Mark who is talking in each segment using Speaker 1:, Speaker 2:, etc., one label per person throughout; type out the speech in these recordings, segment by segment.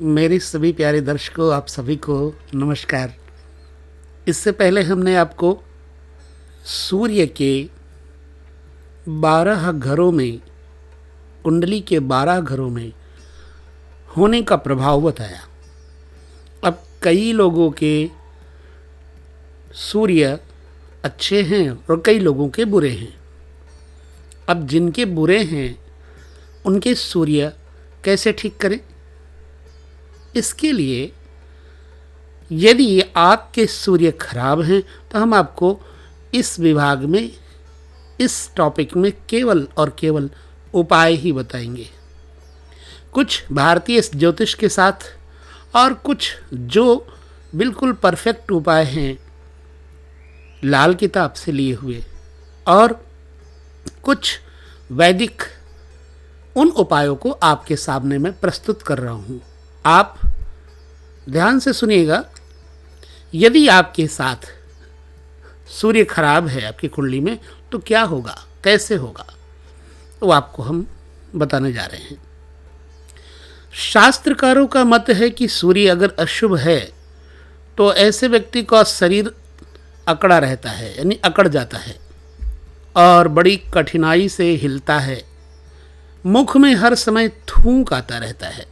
Speaker 1: मेरे सभी प्यारे दर्शकों, आप सभी को नमस्कार। इससे पहले हमने आपको सूर्य के 12 घरों में, कुंडली के 12 घरों में होने का प्रभाव बताया। अब कई लोगों के सूर्य अच्छे हैं और कई लोगों के बुरे हैं। अब जिनके बुरे हैं उनके सूर्य कैसे ठीक करें? इसके लिए यदि आपके सूर्य खराब हैं तो हम आपको इस विभाग में, इस टॉपिक में केवल और केवल उपाय ही बताएंगे। कुछ भारतीय ज्योतिष के साथ और कुछ जो बिल्कुल परफेक्ट उपाय हैं लाल किताब से लिए हुए, और कुछ वैदिक उन उपायों को आपके सामने मैं प्रस्तुत कर रहा हूँ। आप ध्यान से सुनिएगा। यदि आपके साथ सूर्य खराब है आपकी कुंडली में तो क्या होगा, कैसे होगा, तो आपको हम बताने जा रहे हैं। शास्त्रकारों का मत है कि सूर्य अगर अशुभ है तो ऐसे व्यक्ति का शरीर अकड़ा रहता है, यानी अकड़ जाता है और बड़ी कठिनाई से हिलता है। मुख में हर समय थूक आता रहता है।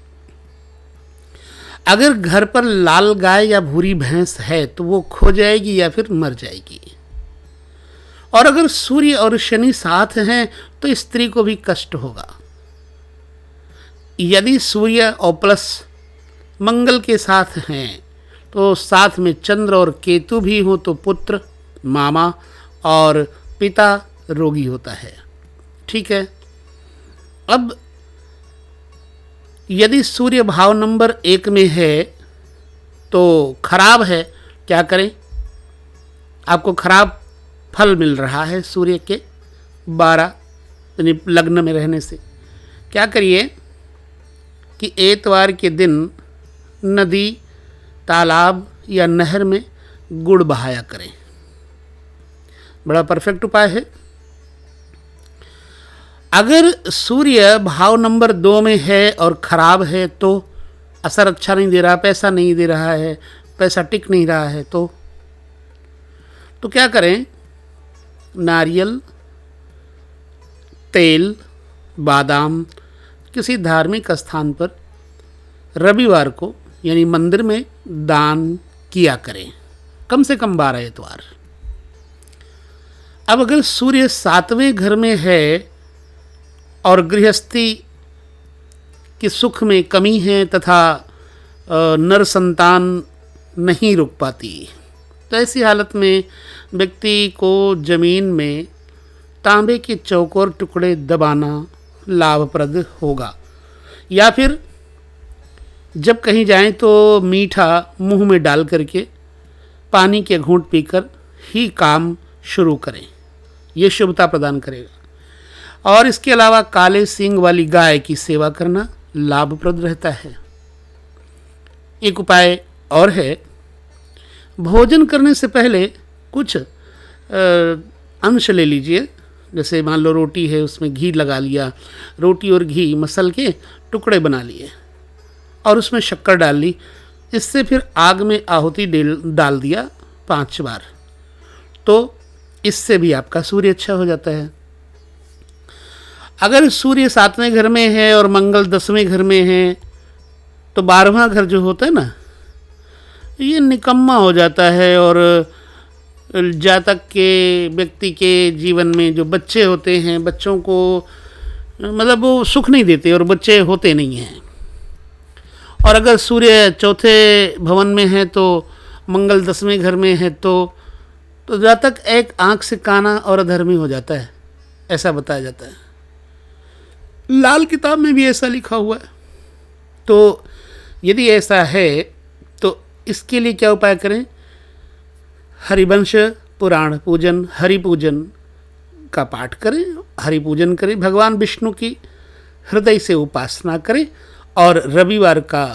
Speaker 1: अगर घर पर लाल गाय या भूरी भैंस है तो वो खो जाएगी या फिर मर जाएगी। और अगर सूर्य और शनि साथ हैं तो स्त्री को भी कष्ट होगा। यदि सूर्य और प्लस मंगल के साथ हैं तो साथ में चंद्र और केतु भी हो तो पुत्र, मामा और पिता रोगी होता है। ठीक है। अब यदि सूर्य भाव नंबर 1 में है तो खराब है, क्या करें? आपको खराब फल मिल रहा है सूर्य के 12 यानी लग्न में रहने से। क्या करिए कि एतवार के दिन नदी, तालाब या नहर में गुड़ बहाया करें। बड़ा परफेक्ट उपाय है। अगर सूर्य भाव नंबर 2 में है और ख़राब है तो असर अच्छा नहीं दे रहा, पैसा नहीं दे रहा है, पैसा टिक नहीं रहा है, तो क्या करें? नारियल तेल, बादाम किसी धार्मिक स्थान पर रविवार को यानी मंदिर में दान किया करें, कम से कम 12 एतवार। अब अगर सूर्य 7वें घर में है और गृहस्थी की सुख में कमी है तथा नर संतान नहीं रुक पाती, तो ऐसी हालत में व्यक्ति को जमीन में तांबे के चौकोर टुकड़े दबाना लाभप्रद होगा। या फिर जब कहीं जाएं तो मीठा मुंह में डाल करके पानी के घूंट पीकर ही काम शुरू करें। ये शुभता प्रदान करेगा। और इसके अलावा काले सींग वाली गाय की सेवा करना लाभप्रद रहता है। एक उपाय और है, भोजन करने से पहले कुछ अंश ले लीजिए। जैसे मान लो रोटी है, उसमें घी लगा लिया, रोटी और घी मसल के टुकड़े बना लिए और उसमें शक्कर डाल ली। इससे फिर आग में आहुति डाल दिया 5 बार, तो इससे भी आपका सूर्य अच्छा हो जाता है। अगर सूर्य 7वें घर में है और मंगल 10वें घर में है तो 12वां घर जो होता है ना, ये निकम्मा हो जाता है। और जातक के व्यक्ति के जीवन में जो बच्चे होते हैं, बच्चों को मतलब वो सुख नहीं देते और बच्चे होते नहीं हैं। और अगर सूर्य 4थे भवन में है तो मंगल 10वें घर में है तो जातक एक आंख से काना और अधर्मी हो जाता है, ऐसा बताया जाता है। लाल किताब में भी ऐसा लिखा हुआ है। तो यदि ऐसा है तो इसके लिए क्या उपाय करें? हरिवंश पुराण पूजन, हरि पूजन का पाठ करें, हरि पूजन करें, भगवान विष्णु की हृदय से उपासना करें और रविवार का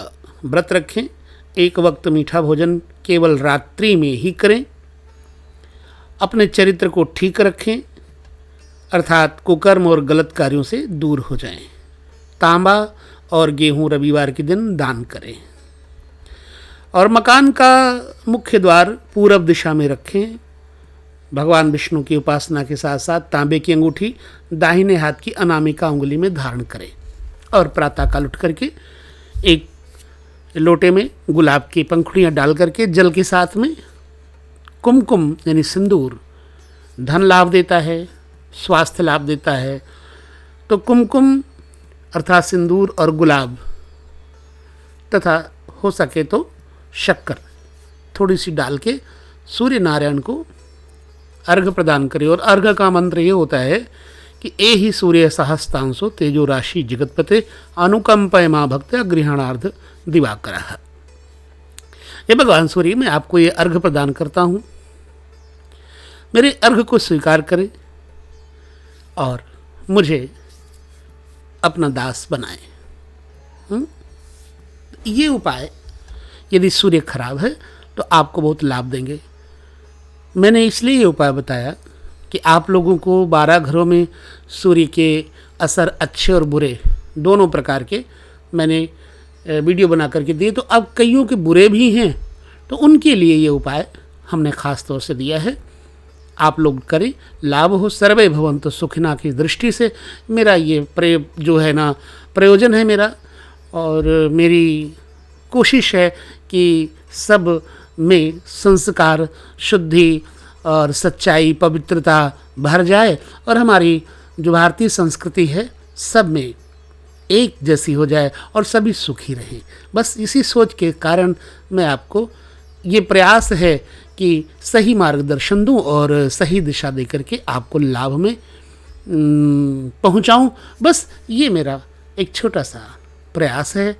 Speaker 1: व्रत रखें। एक वक्त मीठा भोजन केवल रात्रि में ही करें। अपने चरित्र को ठीक रखें, अर्थात कुकर्म और गलत कार्यों से दूर हो जाएं। तांबा और गेहूँ रविवार के दिन दान करें। और मकान का मुख्य द्वार पूरब दिशा में रखें। भगवान विष्णु की उपासना के साथ साथ तांबे की अंगूठी दाहिने हाथ की अनामिका उंगली में धारण करें। और प्रातःकाल उठ करके एक लोटे में गुलाब की पंखुड़ियाँ डाल करके जल के साथ में कुमकुम यानी सिंदूर धन लाभ देता है, स्वास्थ्य लाभ देता है, तो कुमकुम अर्थात सिंदूर और गुलाब तथा हो सके तो शक्कर थोड़ी सी डाल के सूर्य नारायण को अर्घ प्रदान करें। और अर्घ का मंत्र ये होता है कि ए ही सूर्य सहस्तांशो तेजो राशि जगतपते अनुकंपय माँ भक्त गृहणार्थ दिवाकर। ये भगवान सूर्य, मैं आपको ये अर्घ प्रदान करता हूँ, मेरे अर्घ को स्वीकार करें और मुझे अपना दास बनाएं। ये उपाय यदि सूर्य खराब है तो आपको बहुत लाभ देंगे। मैंने इसलिए ये उपाय बताया कि आप लोगों को 12 घरों में सूर्य के असर अच्छे और बुरे दोनों प्रकार के मैंने वीडियो बना करके दिए, तो अब कईयों के बुरे भी हैं, तो उनके लिए ये उपाय हमने ख़ास तौर से दिया है। आप लोग करें, लाभ हो। सर्वे भवन्तु सुखिना की दृष्टि से मेरा ये प्रयोजन है मेरा, और मेरी कोशिश है कि सब में संस्कार, शुद्धि और सच्चाई, पवित्रता भर जाए और हमारी जो भारतीय संस्कृति है सब में एक जैसी हो जाए और सभी सुखी रहें। बस इसी सोच के कारण मैं आपको ये प्रयास है कि सही मार्गदर्शन दूं और सही दिशा दे करके आपको लाभ में पहुंचाऊं। बस ये मेरा एक छोटा सा प्रयास है।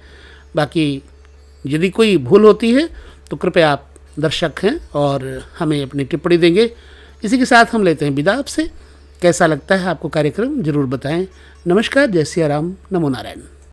Speaker 1: बाकी यदि कोई भूल होती है तो कृपया आप दर्शक हैं और हमें अपनी टिप्पणी देंगे। इसी के साथ हम लेते हैं विदा आपसे। कैसा लगता है आपको कार्यक्रम, ज़रूर बताएं। नमस्कार, जय सिया राम, नमो नारायण।